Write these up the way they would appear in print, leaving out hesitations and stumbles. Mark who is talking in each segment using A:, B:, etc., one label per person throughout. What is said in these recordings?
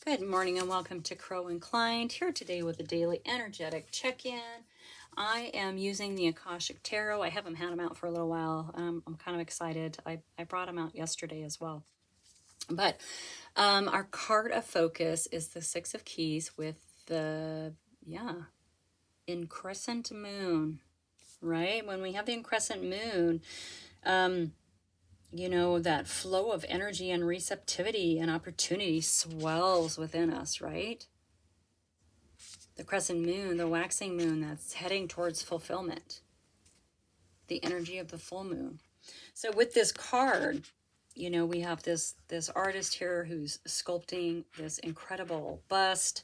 A: Good morning and welcome to Crow Inclined, here today with a daily energetic check-in. I am using the Akashic Tarot. I haven't had them out for a little while. I'm kind of excited. I brought them out yesterday as well. But our card of focus is the Six of Keys with the, increscent moon, right? When we have the increscent moon, that flow of energy and receptivity and opportunity swells within us, right? The crescent moon, the waxing moon that's heading towards fulfillment, the energy of the full moon. So with this card, we have this artist here who's sculpting this incredible bust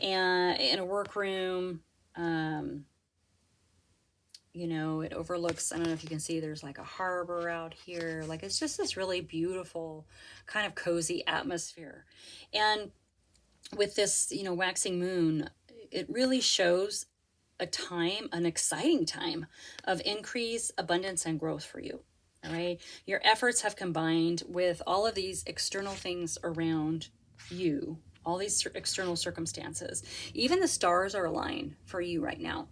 A: and in a workroom. It overlooks, I don't know if you can see, there's like a harbor out here. Like, it's just this really beautiful kind of cozy atmosphere. And with this, waxing moon, it really shows an exciting time of increase, abundance, and growth for you. All right. Your efforts have combined with all of these external things around you, all these external circumstances. Even the stars are aligned for you right now.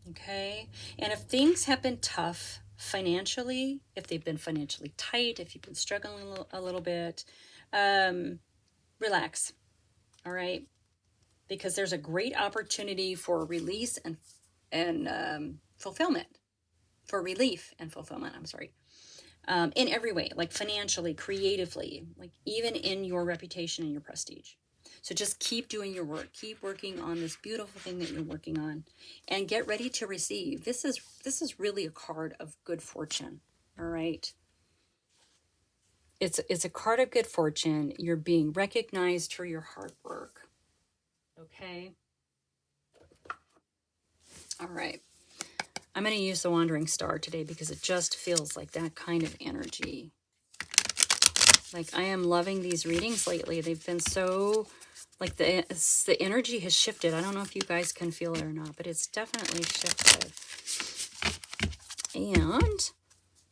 A: Okay. And if things have been tough financially, if they've been financially tight, if you've been struggling a little bit, relax. All right. Because there's a great opportunity for release and fulfillment, for relief and fulfillment, in every way, like financially, creatively, like even in your reputation and your prestige. So just keep doing your work, keep working on this beautiful thing that you're working on, and get ready to receive. This is really a card of good fortune, all right? It's a card of good fortune. You're being recognized for your hard work, okay? All right. I'm going to use the Wandering Star today because it just feels like that kind of energy. Like, I am loving these readings lately. They've been so, like, the energy has shifted. I don't know if you guys can feel it or not, but it's definitely shifted. And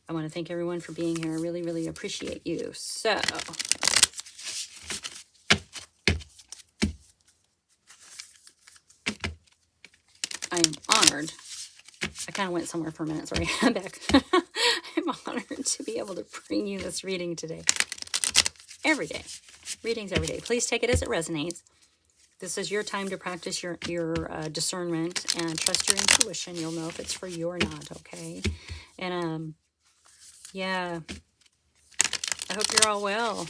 A: I want to thank everyone for being here. I really, really appreciate you. So, I am honored. I kind of went somewhere for a minute. Sorry, I'm back. I'm honored to be able to bring you this reading today. Every day. Readings every day. Please take it as it resonates. This is your time to practice your discernment and trust your intuition. You'll know if it's for you or not, okay? And, yeah. I hope you're all well.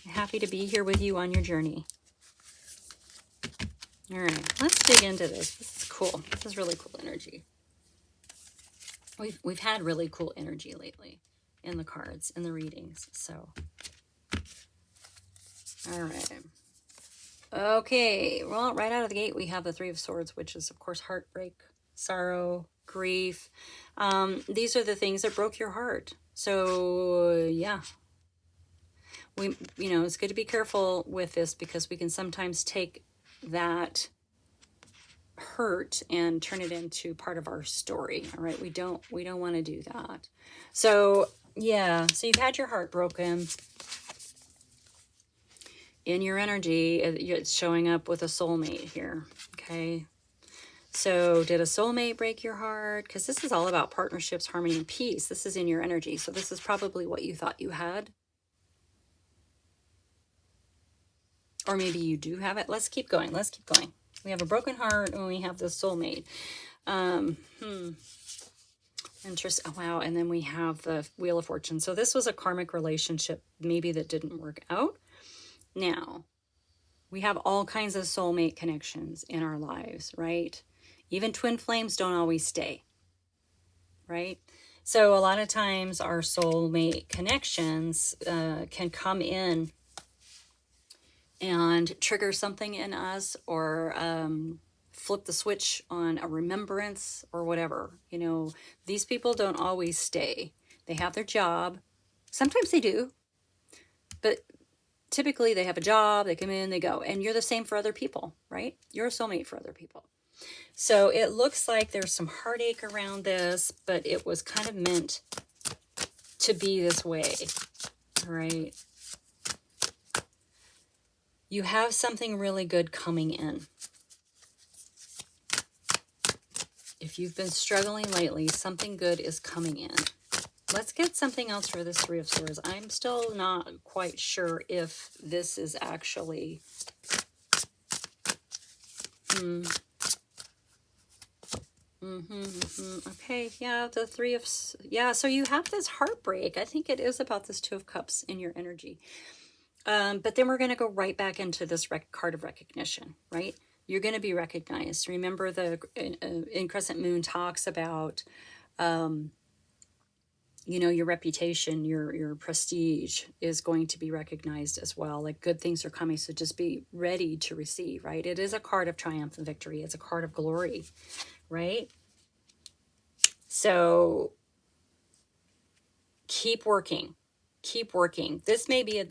A: I'm happy to be here with you on your journey. All right, let's dig into this. This is cool. This is really cool energy. We've had really cool energy lately in the cards, in the readings, so. All right. Okay, well, right out of the gate, we have the Three of Swords, which is, of course, heartbreak, sorrow, grief. These are the things that broke your heart. So, yeah. It's good to be careful with this because we can sometimes take that hurt and turn it into part of our story. All right, we don't want to do that. So yeah, so you've had your heart broken. In your energy, it's showing up with a soulmate here. Okay, so did a soulmate break your heart? Because this is all about partnerships, harmony, and peace. This is in your energy, so this is probably what you thought you had, or maybe you do have it. Let's keep going. We have a broken heart and we have the soulmate. Interesting. Oh, wow. And then we have the Wheel of Fortune. So this was a karmic relationship maybe that didn't work out. Now, we have all kinds of soulmate connections in our lives, right? Even twin flames don't always stay, right? So a lot of times our soulmate connections can come in and trigger something in us, or flip the switch on a remembrance or whatever. These people don't always stay. They have their job. Sometimes they do, but typically they have a job, they come in, they go. And you're the same for other people, right? You're a soulmate for other people. So it looks like there's some heartache around this, but it was kind of meant to be this way, right? You have something really good coming in. If you've been struggling lately, something good is coming in. Let's get something else for this Three of Swords. I'm still not quite sure if this is actually... Okay, yeah, the Three of... Yeah, so you have this heartbreak. I think it is about this Two of Cups in your energy. But then we're going to go right back into this card of recognition, right? You're going to be recognized. Remember the in Crescent Moon talks about, you know, your reputation, your prestige is going to be recognized as well. Like good things are coming, so just be ready to receive, right? It is a card of triumph and victory. It's a card of glory, right? So keep working. Keep working. This may be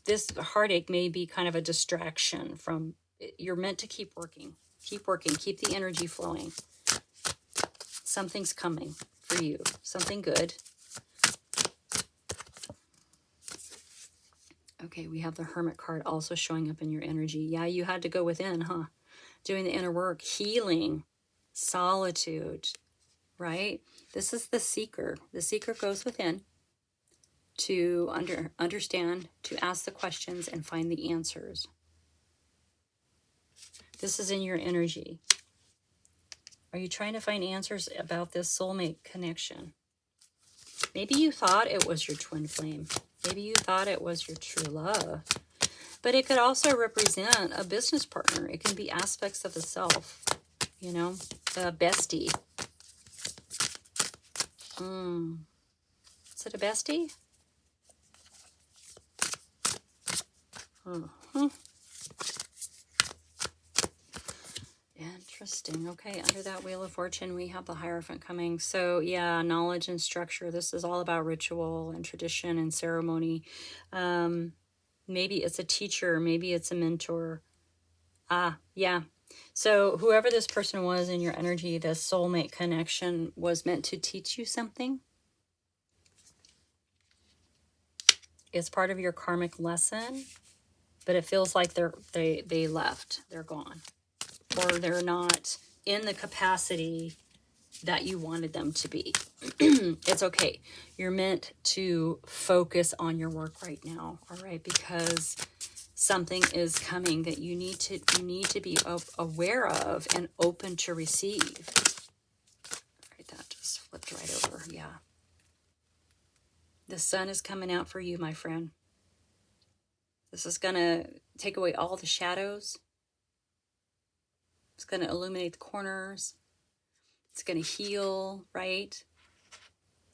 A: this heartache may be kind of a distraction from... You're meant to keep working. Keep working. Keep the energy flowing. Something's coming for you. Something good. Okay, we have the Hermit card also showing up in your energy. Yeah, you had to go within, huh? Doing the inner work. Healing. Solitude. Right? This is the seeker. The seeker goes within to understand, to ask the questions and find the answers. This is in your energy. Are you trying to find answers about this soulmate connection? Maybe you thought it was your twin flame. Maybe you thought it was your true love. But it could also represent a business partner. It can be aspects of the self, you know, a bestie. Is it a bestie? Interesting. Okay, under that Wheel of Fortune, we have the Hierophant coming. So, yeah, knowledge and structure. This is all about ritual and tradition and ceremony. Maybe it's a teacher. Maybe it's a mentor. Yeah. So, whoever this person was in your energy, this soulmate connection was meant to teach you something. It's part of your karmic lesson, but it feels like they left. They're gone. Or they're not in the capacity that you wanted them to be. It's okay. You're meant to focus on your work right now, all right? Because something is coming that you need to be aware of and open to receive. Right, that just flipped right over. Yeah. The sun is coming out for you, my friend. This is going to take away all the shadows. It's going to illuminate the corners. It's going to heal, right?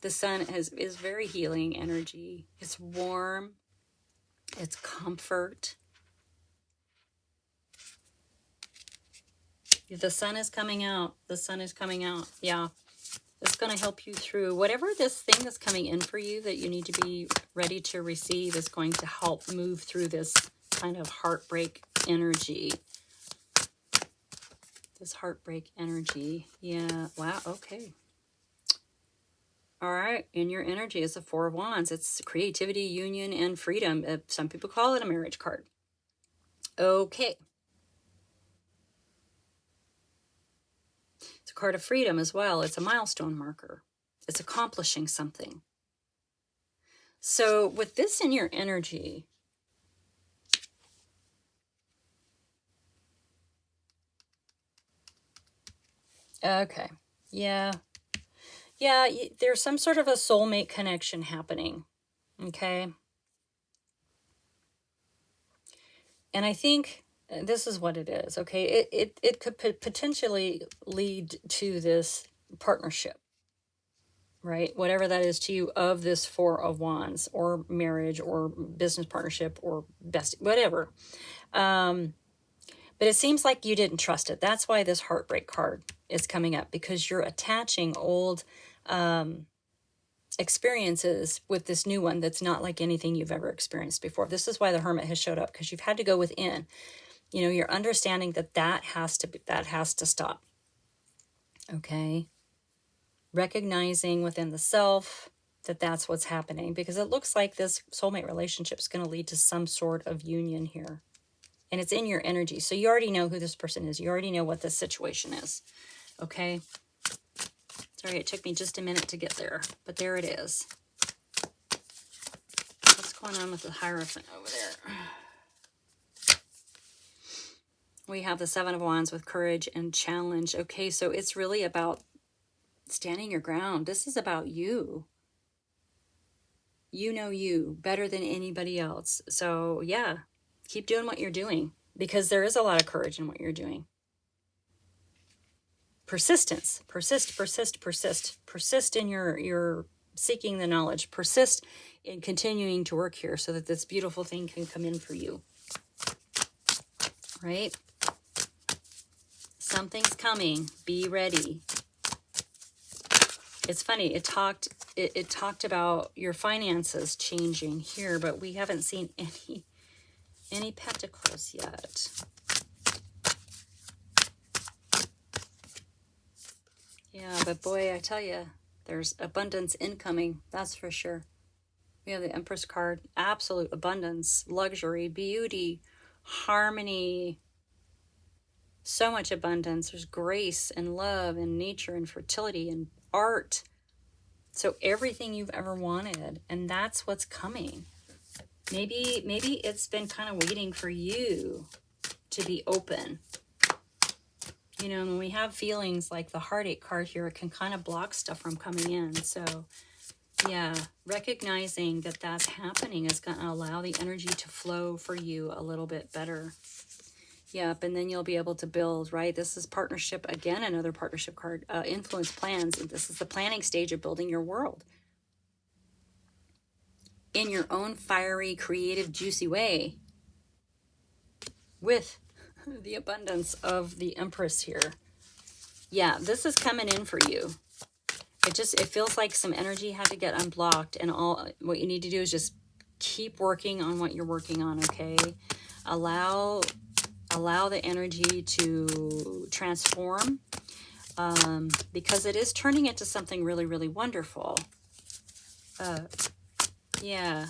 A: The sun is very healing energy. It's warm. It's comfort. The sun is coming out. The sun is coming out. Yeah. It's going to help you through whatever this thing that's coming in for you that you need to be ready to receive is going to help move through this kind of heartbreak energy. This heartbreak energy. Yeah. Wow. Okay. All right. In your energy is the Four of Wands. It's creativity, union, and freedom. Some people call it a marriage card. Okay. It's a card of freedom as well. It's a milestone marker. It's accomplishing something. So with this in your energy, okay. Yeah. Yeah, there's some sort of a soulmate connection happening. Okay. And I think this is what it is. Okay. It could potentially lead to this partnership, right? Whatever that is to you, of this Four of Wands, or marriage, or business partnership, or best, whatever. But it seems like you didn't trust it. That's why this heartbreak card is coming up, because you're attaching old experiences with this new one that's not like anything you've ever experienced before. This is why the Hermit has showed up, because you've had to go within. You know, you're understanding that has to stop. Okay. Recognizing within the self that that's what's happening, because it looks like this soulmate relationship is going to lead to some sort of union here. And it's in your energy. So you already know who this person is. You already know what this situation is. Okay? Sorry, it took me just a minute to get there. But there it is. What's going on with the Hierophant over there? We have the Seven of Wands with courage and challenge. Okay, so it's really about standing your ground. This is about you. You know you better than anybody else. So yeah, keep doing what you're doing, because there is a lot of courage in what you're doing. Persistence. Persist, persist, persist. Persist in your seeking the knowledge. Persist in continuing to work here so that this beautiful thing can come in for you. Right? Something's coming. Be ready. It's funny. It talked about your finances changing here, but we haven't seen any pentacles yet. Yeah, but boy, I tell you, there's abundance incoming. That's for sure. We have the Empress card. Absolute abundance, luxury, beauty, harmony. So much abundance. There's grace and love and nature and fertility and art. So everything you've ever wanted, and that's what's coming. Maybe it's been kind of waiting for you to be open. You know, when we have feelings like the Heartache card here, it can kind of block stuff from coming in. So yeah, recognizing that that's happening is going to allow the energy to flow for you a little bit better. Yep, and then you'll be able to build, right? This is partnership, again, another partnership card, influence plans. This is the planning stage of building your world in your own fiery, creative, juicy way with the abundance of the Empress here. Yeah, this is coming in for you. It feels like some energy had to get unblocked, and all what you need to do is just keep working on what you're working on, okay? Allow the energy to transform, because it is turning into something really, really wonderful. Yeah,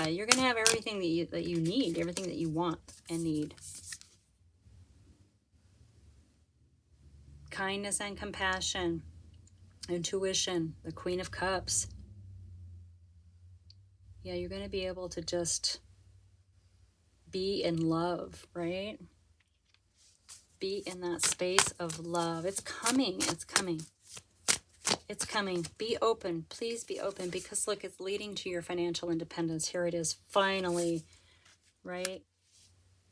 A: you're gonna have everything that you need, everything that you want and need. Kindness and compassion, intuition, the Queen of Cups. Yeah, you're gonna be able to just be in love, right? Be in that space of love. It's coming. It's coming. It's coming. Be open. Please be open, because look, it's leading to your financial independence. Here it is. Finally, right?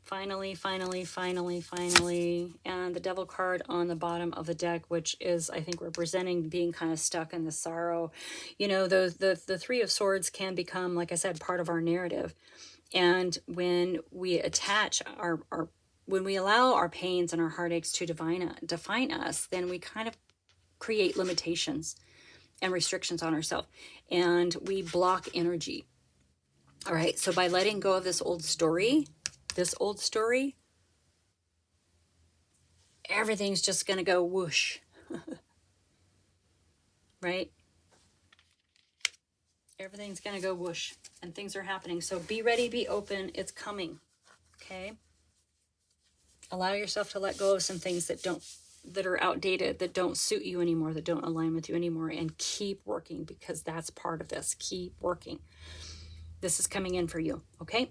A: Finally, finally, finally, finally. And the Devil card on the bottom of the deck, which is, I think, representing being kind of stuck in the sorrow. You know, the Three of Swords can become, like I said, part of our narrative. And when we attach when we allow our pains and our heartaches to define us, then we kind of create limitations and restrictions on ourselves, and we block energy. All right, so by letting go of this old story, everything's just going to go whoosh. Right? Everything's going to go whoosh, and things are happening. So be ready, be open. It's coming. Okay? Allow yourself to let go of some things that are outdated, that don't suit you anymore, that don't align with you anymore, and keep working, because that's part of this. Keep working. This is coming in for you. Okay?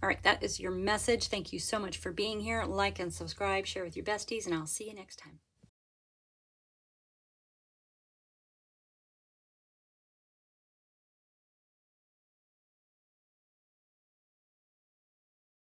A: All right, that is your message. Thank you so much for being here. Like and subscribe, share with your besties, and I'll see you next time.